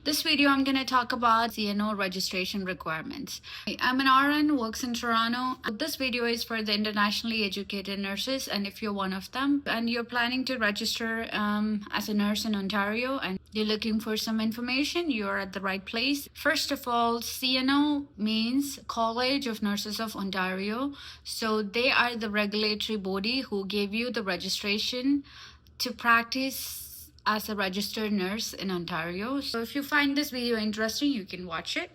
This video, I'm going to talk about CNO registration requirements. I'm an RN, works in Toronto. This video is for the internationally educated nurses, and if you're one of them and you're planning to register as a nurse in Ontario and you're looking for some information, you're at the right place. First of all, CNO means College of Nurses of Ontario. So they are the regulatory body who gave you the registration to practice as a registered nurse in Ontario. So if you find this video interesting, you can watch it.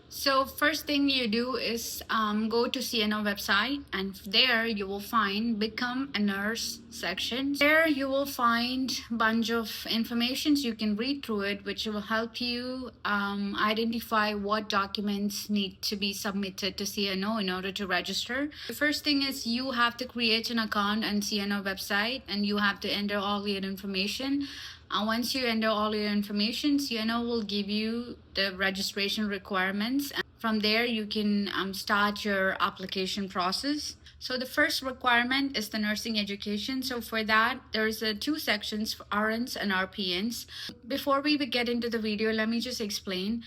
So first thing you do is go to CNO website, and there you will find Become a Nurse section. There you will find a bunch of information. You can read through it, which will help you identify what documents need to be submitted to CNO in order to register. The first thing is you have to create an account on CNO website, and you have to enter all your information. Once you enter all your information, CNO will give you the registration requirements. From there, you can start your application process. So the first requirement is the nursing education. So for that, there's two sections for RNs and RPNs. Before we get into the video, let me just explain.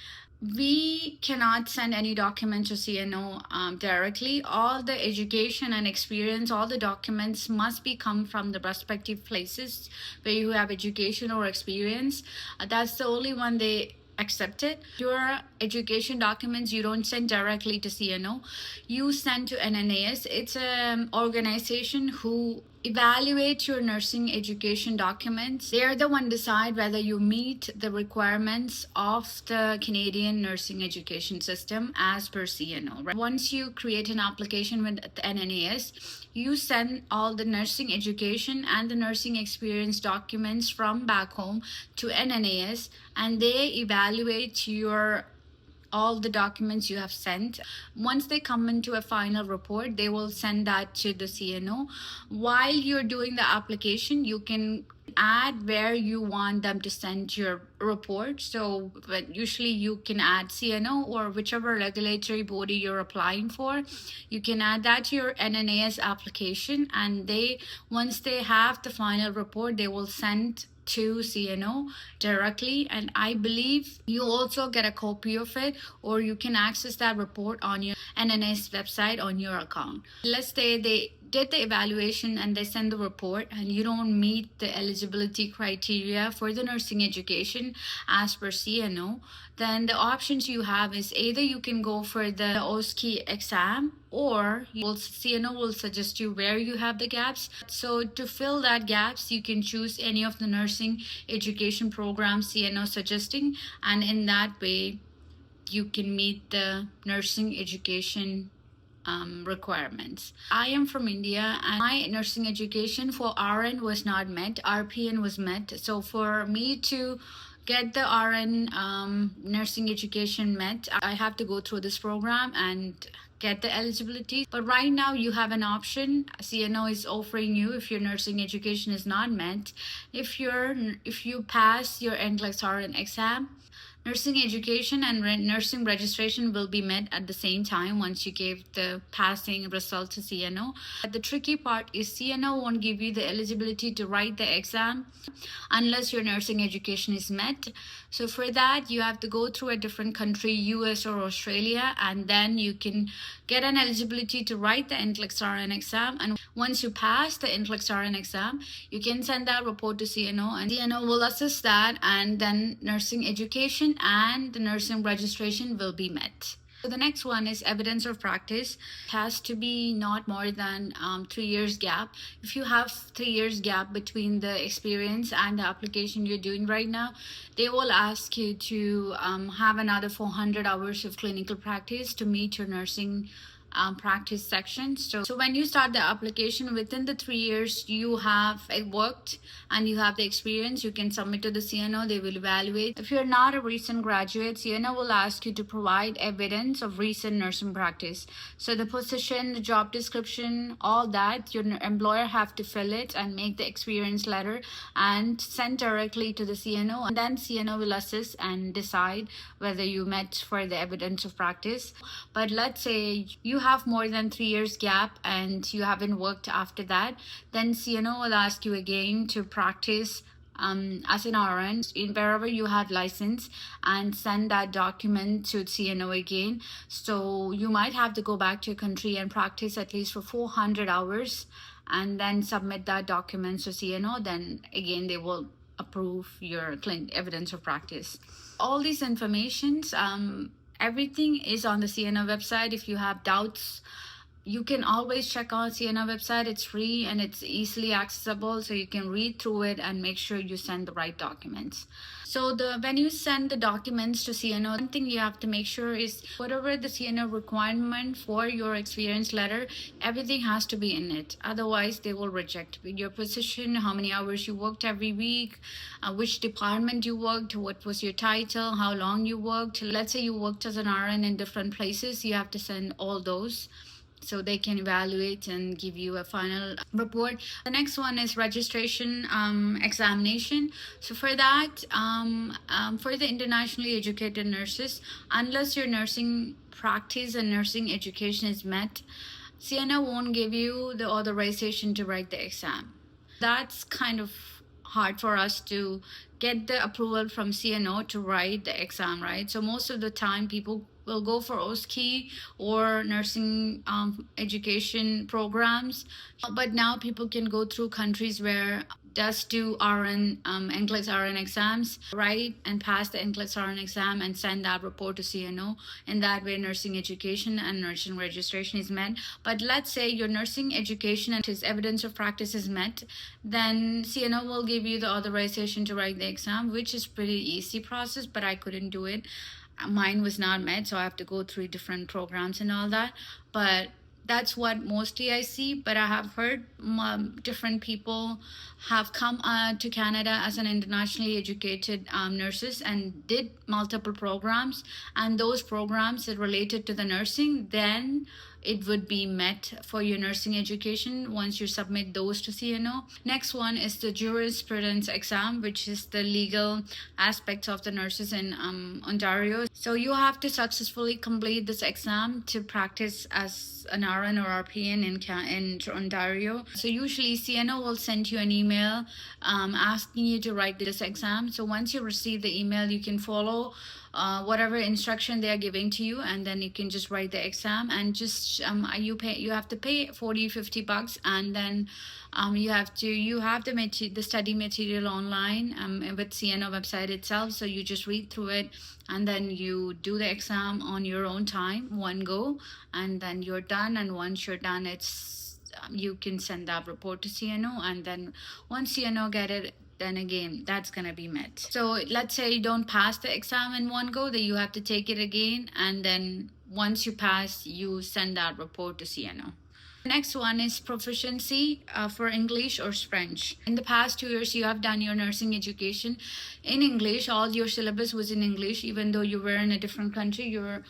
We cannot send any document to CNO directly. All the education and experience, all the documents must be come from the respective places where you have education or experience. That's the only one they accept it. Your education documents you don't send directly to CNO. You send to NNAS. It's an organization who evaluate your nursing education documents. They're the one decide whether you meet the requirements of the Canadian nursing education system as per CNO. Right? Once you create an application with the NNAS, you send all the nursing education and the nursing experience documents from back home to NNAS, and they evaluate your all the documents you have sent. Once they come into a final report, they will send that to the CNO. While you're doing the application, you can add where you want them to send your report. So but usually you can add CNO or whichever regulatory body you're applying for. You can add that to your NNAS application, and once they have the final report, they will send to CNO directly, and I believe you also get a copy of it, or you can access that report on your NNS website on your account. Let's say they did the evaluation and they send the report and you don't meet the eligibility criteria for the nursing education as per CNO, then the options you have is either you can go for the OSCE exam, or CNO will suggest you where you have the gaps. So to fill that gaps, you can choose any of the nursing education programs CNO suggesting, and in that way you can meet the nursing education requirements. I am from India, and my nursing education for RN was not met. RPN was met. So for me to get the RN nursing education met, I have to go through this program and get the eligibility. But right now you have an option. CNO is offering you, if your nursing education is not met, if you pass your NCLEX RN exam, nursing education and nursing registration will be met at the same time once you gave the passing result to CNO. But the tricky part is CNO won't give you the eligibility to write the exam unless your nursing education is met. So for that, you have to go through a different country, US or Australia, and then you can get an eligibility to write the NCLEX RN exam. And once you pass the NCLEX RN exam, you can send that report to CNO, and CNO will assess that, and then nursing education and the nursing registration will be met. So the next one is evidence of practice. It has to be not more than 3 years gap. If you have 3 years gap between the experience and the application you're doing right now, they will ask you to have another 400 hours of clinical practice to meet your nursing practice section. So when you start the application, within the 3 years you have worked and you have the experience, you can submit to the CNO. They will evaluate. If you're not a recent graduate, CNO will ask you to provide evidence of recent nursing practice. So the position, the job description, all that, your employer have to fill it and make the experience letter and send directly to the CNO, and then CNO will assess and decide whether you met for the evidence of practice. But let's say you have more than 3 years gap and you haven't worked after that, then CNO will ask you again to practice as an RN in wherever you have license and send that document to CNO again. So you might have to go back to your country and practice at least for 400 hours and then submit that document to CNO. Then again, they will approve your evidence of practice. All these informations, everything is on the CNO website. If you have doubts, you can always check out CNO website. It's free and it's easily accessible, so you can read through it and make sure you send the right documents. So when you send the documents to CNO, one thing you have to make sure is whatever the CNO requirement for your experience letter, everything has to be in it. Otherwise, they will reject your position, how many hours you worked every week, which department you worked, what was your title, how long you worked. Let's say you worked as an RN in different places, you have to send all those, so they can evaluate and give you a final report. The next one is registration examination. So for that, for the internationally educated nurses, unless your nursing practice and nursing education is met, CNO won't give you the authorization to write the exam. That's kind of hard for us to get the approval from CNO to write the exam, right? So most of the time people will go for OSCE or nursing education programs. But now people can go through countries where just do RN, NCLEX RN exams, write and pass the NCLEX RN exam and send that report to CNO. And that way nursing education and nursing registration is met. But let's say your nursing education and his evidence of practice is met, then CNO will give you the authorization to write the exam, which is pretty easy process, but I couldn't do it. Mine was not met, so I have to go through different programs and all that. But that's what mostly I see. But I have heard different people have come to Canada as an internationally educated nurses and did multiple programs, and those programs that related to the nursing, then it would be met for your nursing education once you submit those to CNO. Next one is the Jurisprudence exam, which is the legal aspects of the nurses in Ontario. So you have to successfully complete this exam to practice as an RN or RPN in Ontario. So usually CNO will send you an email asking you to write this exam. So once you receive the email, you can follow whatever instruction they are giving to you, and then you can just write the exam. And just you have to pay $40-50, and then you have the study material online with CNO website itself. So you just read through it, and then you do the exam on your own time, one go, and then you're done. And once you're done, you can send that report to CNO, and then once CNO get it, then again, that's going to be met. So let's say you don't pass the exam in one go, then you have to take it again. And then once you pass, you send that report to CNO. The next one is proficiency for English or French. In the past 2 years, you have done your nursing education in English. All your syllabus was in English, even though you were in a different country. Your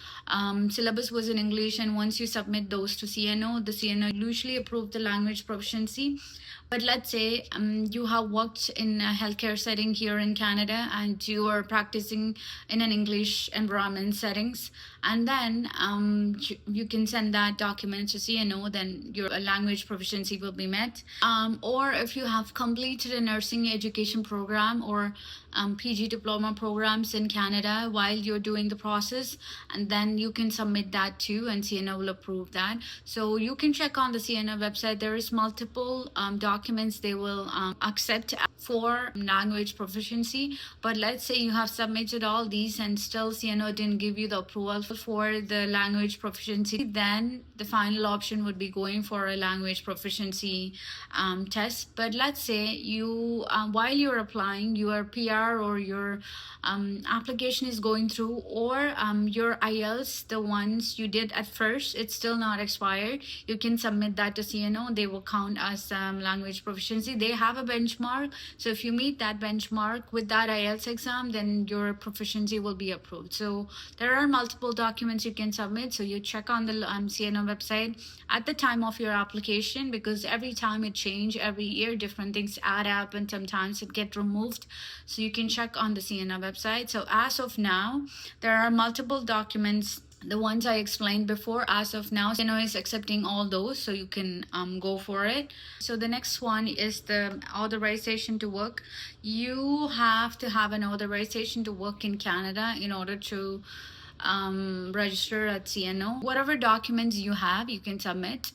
syllabus was in English, and once you submit those to CNO, the CNO usually approve the language proficiency. But let's say you have worked in a healthcare setting here in Canada and you are practicing in an English environment settings, and then you can send that document to CNO, then your language proficiency will be met. Or if you have completed a nursing education program or PG diploma programs in Canada while you're doing the process, and then you can submit that too, and CNO will approve that. So you can check on the CNO website. There is multiple documents they will accept for language proficiency. But let's say you have submitted all these and still CNO didn't give you the approval for the language proficiency, then the final option would be going for a language proficiency test. But let's say you while you're applying, your PR or your application is going through, or your IELTS, the ones you did at first, it's still not expired, you can submit that to CNO. They will count as language proficiency. They have a benchmark, so if you meet that benchmark with that IELTS exam, then your proficiency will be approved. So there are multiple documents you can submit, so you check on the CNO website at the time of your application, because every time it change, every year different things add up and sometimes it get removed. So you can check on the CNO website. So as of now, there are multiple documents the ones I explained before. As of now, CNO is accepting all those, so you can go for it. So the next one is the authorization to work. You have to have an authorization to work in Canada in order to register at CNO. Whatever documents you have, you can submit.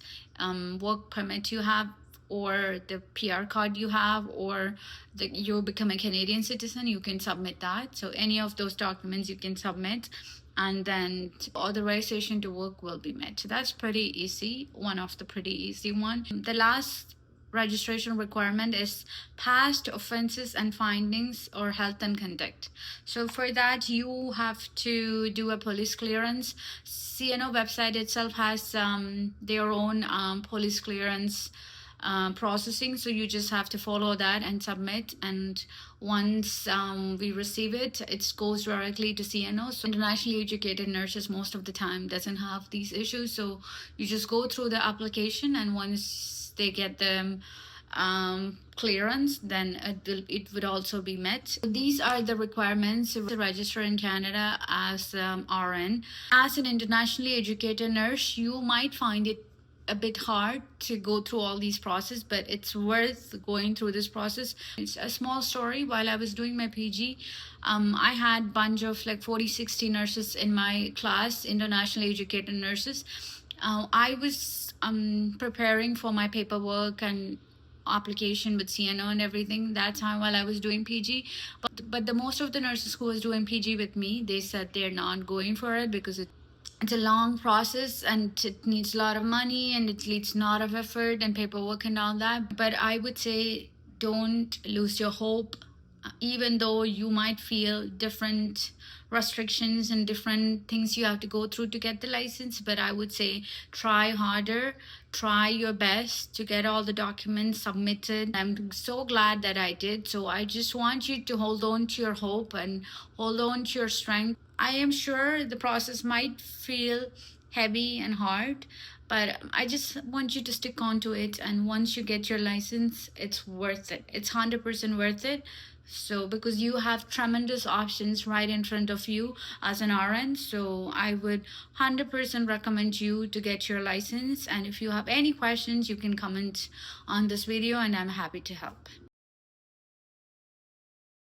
Work permit you have, or the PR card you have, or you become a Canadian citizen, you can submit that. So any of those documents you can submit, and then authorization to work will be met. So that's pretty easy, one of the pretty easy one. The last registration requirement is past offenses and findings or health and conduct. So for that, you have to do a police clearance. CNO website itself has their own police clearance processing, so you just have to follow that and submit, and once we receive it, it goes directly to CNO. So internationally educated nurses most of the time doesn't have these issues, so you just go through the application, and once they get the clearance, then it would also be met. So these are the requirements to register in Canada as RN. As an internationally educated nurse, you might find it a bit hard to go through all these process, but it's worth going through this process. It's a small story. While I was doing my PG, I had bunch of like 40-60 nurses in my class, internationally educated nurses. I was preparing for my paperwork and application with CNO and everything that time while I was doing PG, but the most of the nurses who was doing PG with me, they said they're not going for it because it's a long process and it needs a lot of money and it needs a lot of effort and paperwork and all that. But I would say don't lose your hope, even though you might feel different restrictions and different things you have to go through to get the license. But I would say try harder, try your best to get all the documents submitted. I'm so glad that I did. So I just want you to hold on to your hope and hold on to your strength. I am sure the process might feel heavy and hard, but I just want you to stick on to it, and once you get your license, it's worth it. It's 100% worth it. So because you have tremendous options right in front of you as an RN, so I would 100% recommend you to get your license. And if you have any questions, you can comment on this video and I'm happy to help.